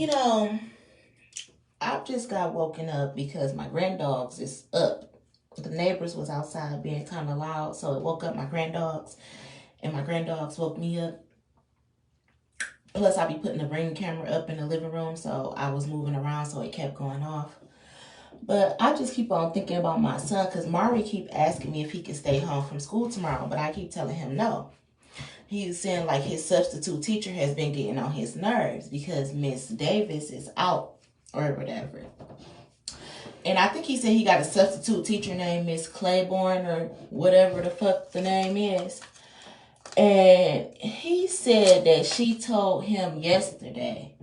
You know, I just got woken up because my granddogs is up. The neighbors was outside being kind of loud, so it woke up my granddogs, and my granddogs woke me up. Plus, I be putting the Ring camera up in the living room, so I was moving around, so it kept going off. But I just keep on thinking about my son, because Mari keep asking me if he can stay home from school tomorrow, but I keep telling him no. He's saying like his substitute teacher has been getting on his nerves because Miss Davis is out or whatever. And I think he said he got a substitute teacher named Miss Claiborne or whatever the fuck the name is. And he said that she told him yesterday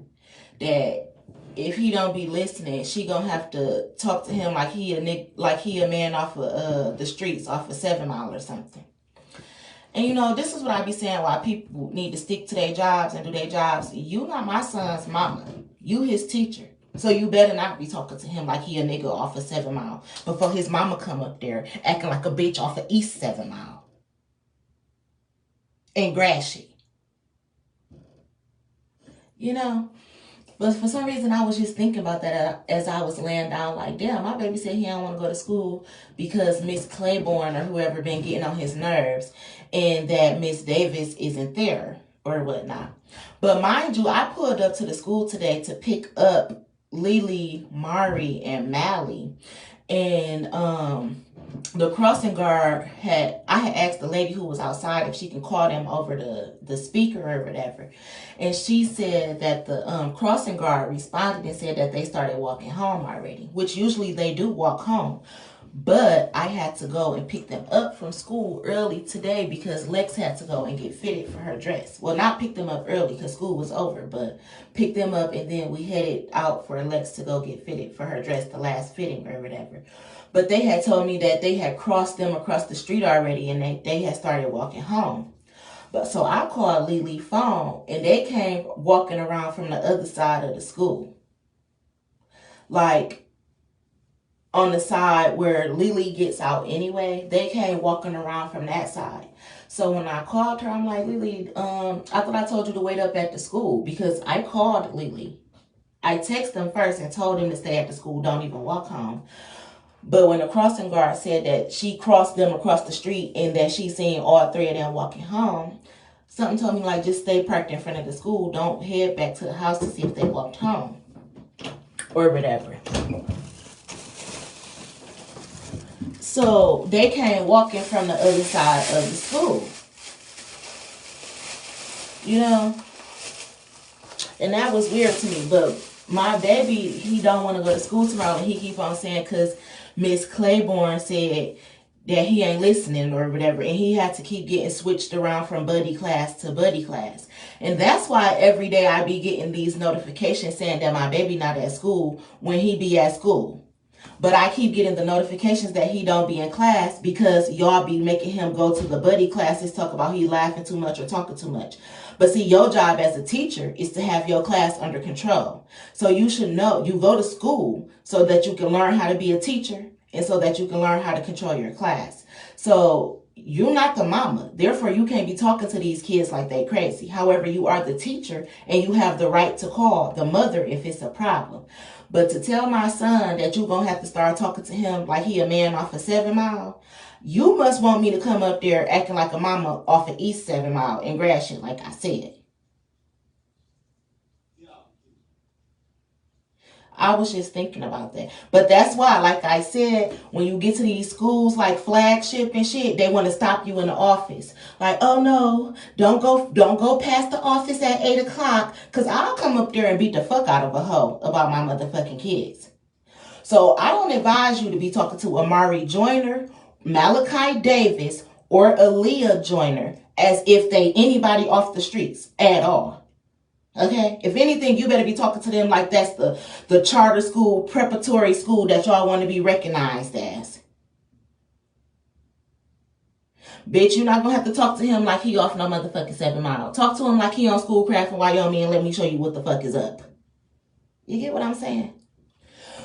that if he don't be listening, she gonna have to talk to him like he a man off of the streets, off of 7 Mile or something. And you know, this is what I be saying why people need to stick to their jobs and do their jobs. You not my son's mama. You his teacher. So you better not be talking to him like he a nigga off of 7 Mile before his mama come up there acting like a bitch off of East 7 Mile. And Grashy. You know? But for some reason, I was just thinking about that as I was laying down like, damn, my baby said he don't want to go to school because Miss Claiborne or whoever been getting on his nerves and that Miss Davis isn't there or whatnot. But mind you, I pulled up to the school today to pick up Lily, Mari, and Mally. And the crossing guard I had asked the lady who was outside if she can call them over the speaker or whatever. And she said that the crossing guard responded and said that they started walking home already, which usually they do walk home. But I had to go and pick them up from school early today because Lex had to go and get fitted for her dress. Well, not pick them up early because school was over, but pick them up and then we headed out for Lex to go get fitted for her dress, the last fitting or whatever. But they had told me that they had crossed them across the street already and they had started walking home. But so I called Lily phone and they came walking around from the other side of the school. Like on the side where Lily gets out anyway, they came walking around from that side. So when I called her, I'm like, Lily, I thought I told you to wait up at the school because I called Lily. I texted them first and told them to stay at the school, don't even walk home. But when the crossing guard said that she crossed them across the street and that she seen all three of them walking home, something told me like just stay parked in front of the school. Don't head back to the house to see if they walked home or whatever. So they came walking from the other side of the school. You know? And that was weird to me. But my baby, he don't want to go to school tomorrow. And he keep on saying because Miss Claiborne said that he ain't listening or whatever. And he had to keep getting switched around from buddy class to buddy class. And that's why every day I be getting these notifications saying that my baby not at school when he be at school. But I keep getting the notifications that he don't be in class because y'all be making him go to the buddy classes, talk about he laughing too much or talking too much. But see, your job as a teacher is to have your class under control. So you should know, you go to school so that you can learn how to be a teacher and so that you can learn how to control your class. So you're not the mama. Therefore, you can't be talking to these kids like they crazy. However, you are the teacher and you have the right to call the mother if it's a problem. But to tell my son that you're going to have to start talking to him like he a man off of 7 Mile, you must want me to come up there acting like a mama off of East 7 Mile and Gratiot, like I said. I was just thinking about that. But that's why, like I said, when you get to these schools like Flagship and shit, they want to stop you in the office. Like, oh no, don't go past the office at 8 o'clock, because I'll come up there and beat the fuck out of a hoe about my motherfucking kids. So I don't advise you to be talking to Amari Joyner, Malachi Davis, or Aaliyah Joyner as if they anybody off the streets at all. Okay? If anything, you better be talking to them like that's the charter school, preparatory school that y'all want to be recognized as. Bitch, you're not going to have to talk to him like he off no motherfucking 7 Mile. Talk to him like he on Schoolcraft in Wyoming and let me show you what the fuck is up. You get what I'm saying?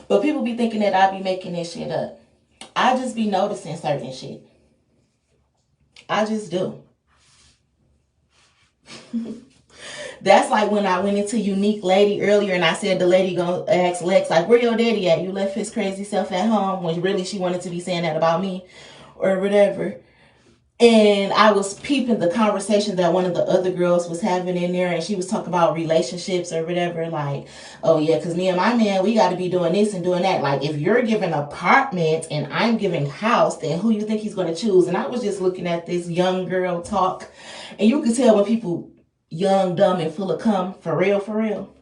But people be thinking that I be making this shit up. I just be noticing certain shit. I just do. That's like when I went into Unique Lady earlier and I said the lady gonna ask Lex, like, where your daddy at? You left his crazy self at home, when really she wanted to be saying that about me or whatever. And I was peeping the conversation that one of the other girls was having in there, and she was talking about relationships or whatever. Like, oh yeah, because me and my man, we got to be doing this and doing that. Like, if you're giving apartment and I'm giving house, then who you think he's going to choose? And I was just looking at this young girl talk, and you could tell when people young, dumb, and full of cum, for real, for real.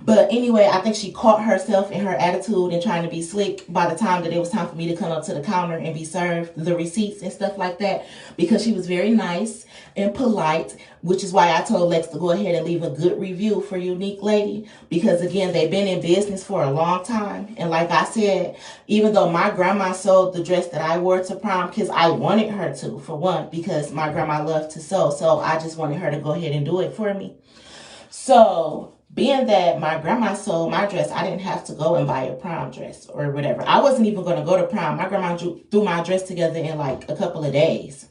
But anyway, I think she caught herself in her attitude and trying to be slick by the time that it was time for me to come up to the counter and be served the receipts and stuff like that, because she was very nice and polite, which is why I told Lex to go ahead and leave a good review for Unique Lady, because again, they've been in business for a long time. And like I said, even though my grandma sold the dress that I wore to prom, because I wanted her to, for one, because my grandma loved to sew, so I just wanted her to go ahead and do it for me. So being that my grandma sold my dress, I didn't have to go and buy a prom dress or whatever. I wasn't even going to go to prom. My grandma threw my dress together in like a couple of days.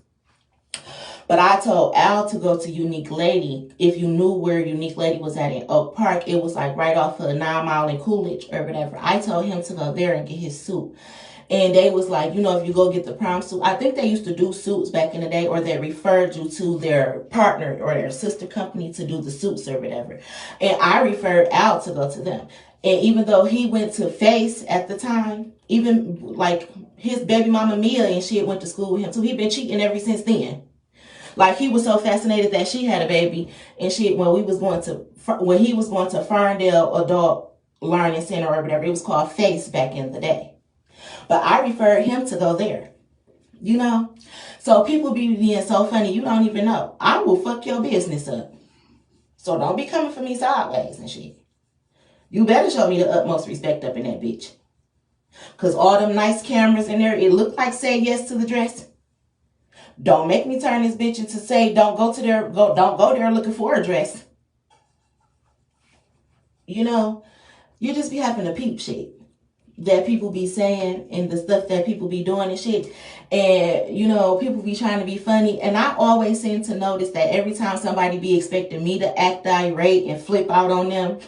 But I told Al to go to Unique Lady. If you knew where Unique Lady was at in Oak Park, it was like right off of 9 Mile and Coolidge or whatever. I told him to go there and get his suit. And they was like, you know, if you go get the prom suit, I think they used to do suits back in the day, or they referred you to their partner or their sister company to do the suits or whatever. And I referred Al to go to them. And even though he went to Face at the time, even like his baby mama Mia and she went to school with him too, he'd been cheating ever since then. Like, he was so fascinated that she had a baby, and when he was going to Ferndale Adult Learning Center or whatever, it was called Face back in the day. But I referred him to go there, you know? So people be being so funny, you don't even know. I will fuck your business up. So don't be coming for me sideways and shit. You better show me the utmost respect up in that bitch. Because all them nice cameras in there, it looked like Say Yes to the Dress. Don't make me turn this bitch into say, don't go there looking for a dress. You know, you just be having to peep shit that people be saying and the stuff that people be doing and shit. And, you know, people be trying to be funny. And I always seem to notice that every time somebody be expecting me to act irate and flip out on them,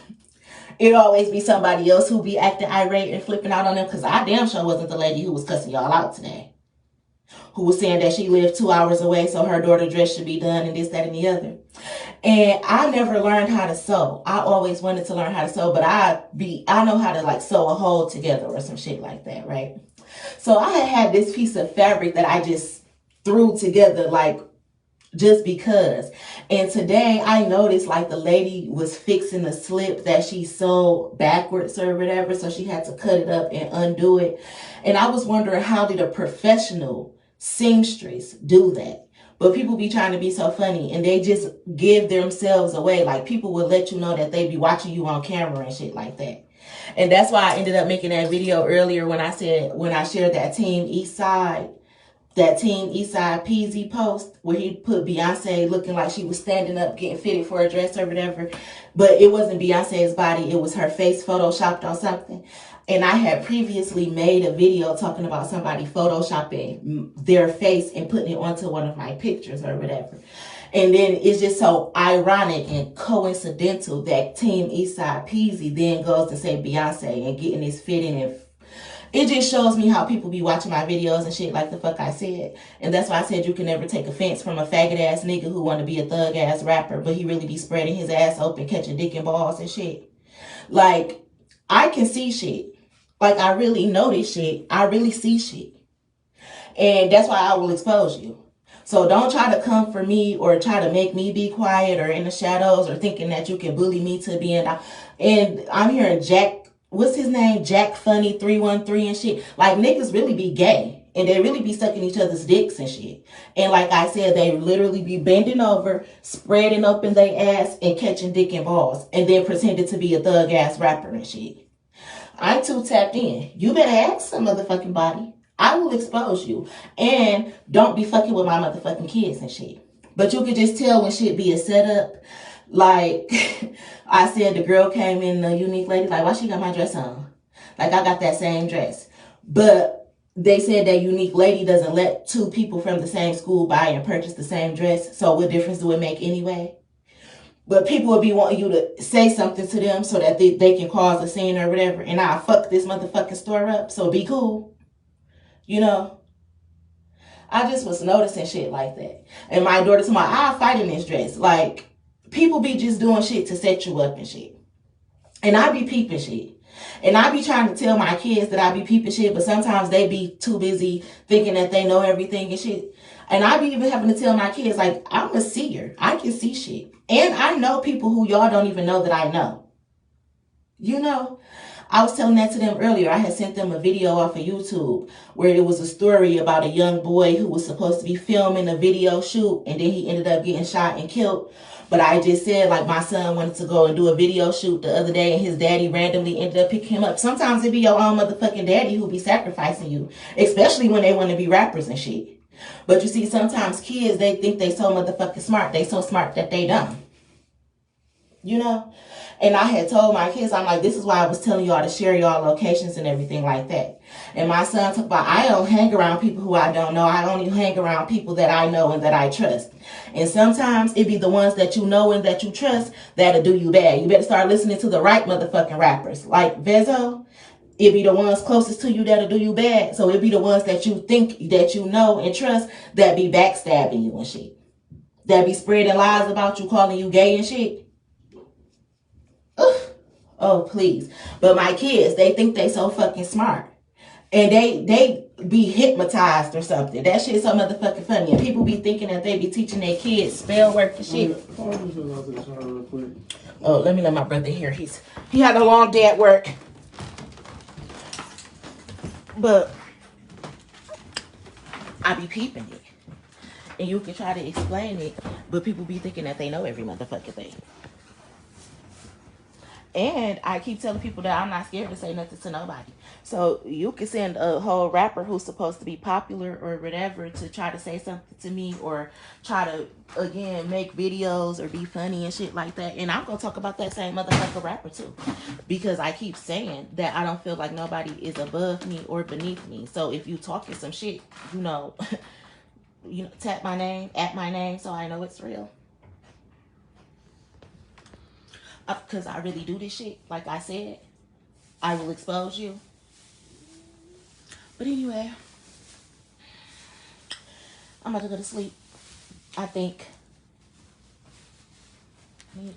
it always be somebody else who be acting irate and flipping out on them. Because I damn sure wasn't the lady who was cussing y'all out today, who was saying that she lived 2 hours away, so her daughter's dress should be done and this, that, and the other. And I never learned how to sew. I always wanted to learn how to sew, but I know how to like sew a hole together or some shit like that, right? So I had this piece of fabric that I just threw together like just because. And today I noticed like the lady was fixing the slip that she sewed backwards or whatever, so she had to cut it up and undo it. And I was wondering, how did a professional seamstress do that? But people be trying to be so funny and they just give themselves away. Like, people will let you know that they be watching you on camera and shit like that. And that's why I ended up making that video earlier when I shared that Team Eastside PZ post where he put Beyonce looking like she was standing up getting fitted for a dress or whatever. But it wasn't Beyonce's body. It was her face photoshopped on something. And I had previously made a video talking about somebody photoshopping their face and putting it onto one of my pictures or whatever. And then it's just so ironic and coincidental that Team Eastside Peasy then goes to say Beyonce and getting this fitting. And it just shows me how people be watching my videos and shit like the fuck I said. And that's why I said you can never take offense from a faggot ass nigga who want to be a thug ass rapper, but he really be spreading his ass open, catching dick and balls and shit. Like, I can see shit. Like, I really notice shit. I really see shit. And that's why I will expose you. So don't try to come for me or try to make me be quiet or in the shadows or thinking that you can bully me to being down. And I'm hearing Jack, what's his name? Jack Funny 313 and shit. Like, niggas really be gay. And they really be sucking each other's dicks and shit. And like I said, they literally be bending over, spreading open their ass and catching dick and balls. And then pretending to be a thug ass rapper and shit. I'm too tapped in. You better ask some motherfucking body. I will expose you. And don't be fucking with my motherfucking kids and shit. But you can just tell when shit be a setup. Like, I said, the girl came in, the Unique Lady, like, why she got my dress on? Like, I got that same dress. But they said that Unique Lady doesn't let two people from the same school buy and purchase the same dress. So what difference do it make anyway? But people will be wanting you to say something to them so that they can cause a scene or whatever. And I'll fuck this motherfucking store up. So be cool. You know? I just was noticing shit like that. And my daughter told me, I'll fight in this dress. Like, people be just doing shit to set you up and shit. And I be peeping shit. And I be trying to tell my kids that I be peeping shit, but sometimes they be too busy thinking that they know everything and shit. And I be even having to tell my kids, like, I'm a seer. I can see shit. And I know people who y'all don't even know that I know. You know? I was telling that to them earlier. I had sent them a video off of YouTube where it was a story about a young boy who was supposed to be filming a video shoot, and then he ended up getting shot and killed. But I just said, like, my son wanted to go and do a video shoot the other day, and his daddy randomly ended up picking him up. Sometimes it be your own motherfucking daddy who be sacrificing you, especially when they want to be rappers and shit. But you see, sometimes kids, they think they so motherfucking smart. They so smart that they dumb. You know? And I had told my kids, I'm like, this is why I was telling y'all to share y'all locations and everything like that. And my son talked about, I don't hang around people who I don't know. I only hang around people that I know and that I trust. And sometimes it be the ones that you know and that you trust that'll do you bad. You better start listening to the right motherfucking rappers. Like Vezo, it be the ones closest to you that'll do you bad. So it be the ones that you think that you know and trust that be backstabbing you and shit. That be spreading lies about you, calling you gay and shit. Ugh. Oh, please. But my kids, they think they so fucking smart. And they be hypnotized or something. That shit's so motherfucking funny. And people be thinking that they be teaching their kids spell work and shit. Oh, let me let my brother hear. He had a long day at work. But I be peeping it. And you can try to explain it, but people be thinking that they know every motherfucking thing. And I keep telling people that I'm not scared to say nothing to nobody. So you can send a whole rapper who's supposed to be popular or whatever to try to say something to me or try to, again, make videos or be funny and shit like that. And I'm going to talk about that same motherfucker rapper too. Because I keep saying that I don't feel like nobody is above me or beneath me. So if you talking some shit, you know, tap my name, at my name so I know it's real. Because I really do this shit. Like I said, I will expose you. But anyway, I'm about to go to sleep. I think.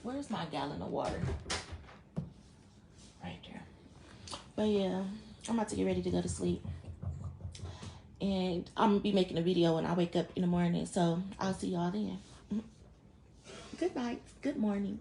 Where's my gallon of water? Right there. But yeah, I'm about to get ready to go to sleep. And I'm going to be making a video when I wake up in the morning. So I'll see y'all then. Good night. Good morning.